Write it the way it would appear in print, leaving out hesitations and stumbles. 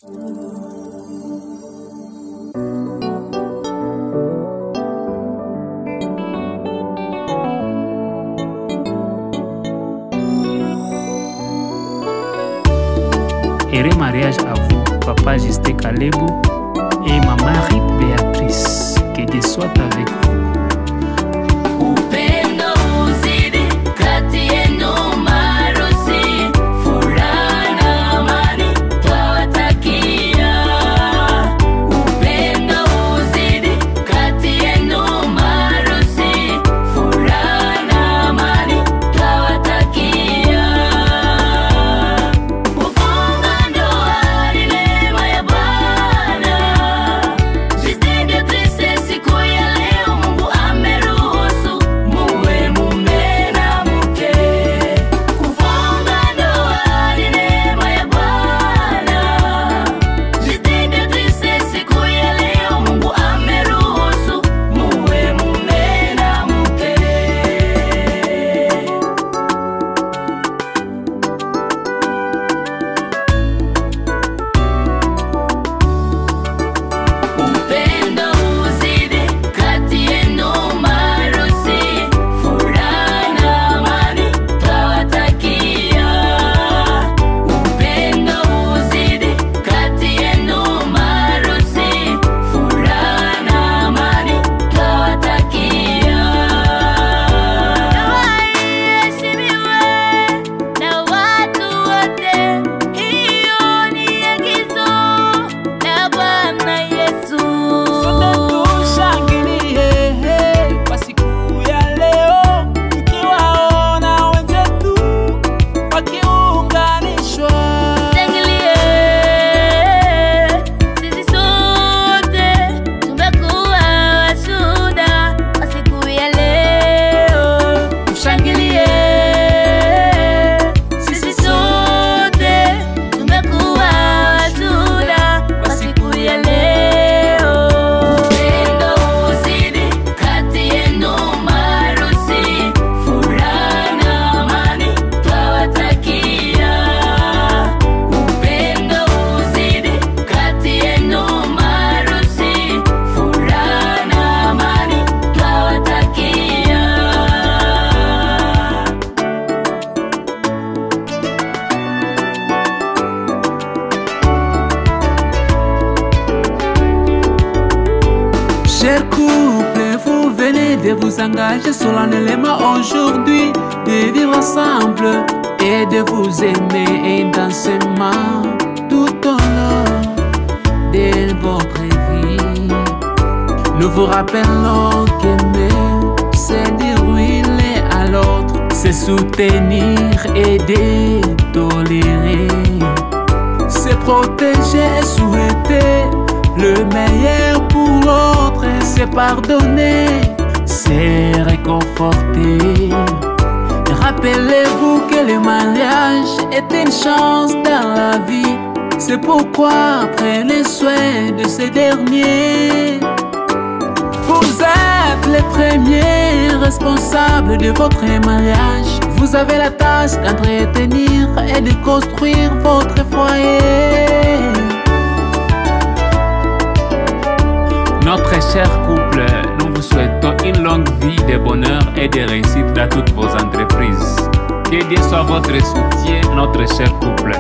Heureux mariage à vous, Papa Justin Kalebou et Maman Rite Béatrice. Que Dieu soit avec vous. Cher couple, vous venez de vous engager solennellement aujourd'hui, de vivre ensemble et de vous aimer intensément tout au long de votre vie. Nous vous rappelons qu'aimer, c'est dire oui l'un à l'autre, c'est soutenir, aider, tolérer, c'est protéger et souhaiter le meilleur pour l'autre, c'est pardonner, c'est réconforter. Rappelez-vous que le mariage est une chance dans la vie. C'est pourquoi prenez soin de ces derniers. Vous êtes les premiers responsables de votre mariage. Vous avez la tâche d'entretenir et de construire votre foyer. Notre cher couple, nous vous souhaitons une longue vie de bonheur et de réussite dans toutes vos entreprises. Que Dieu soit votre soutien, notre cher couple.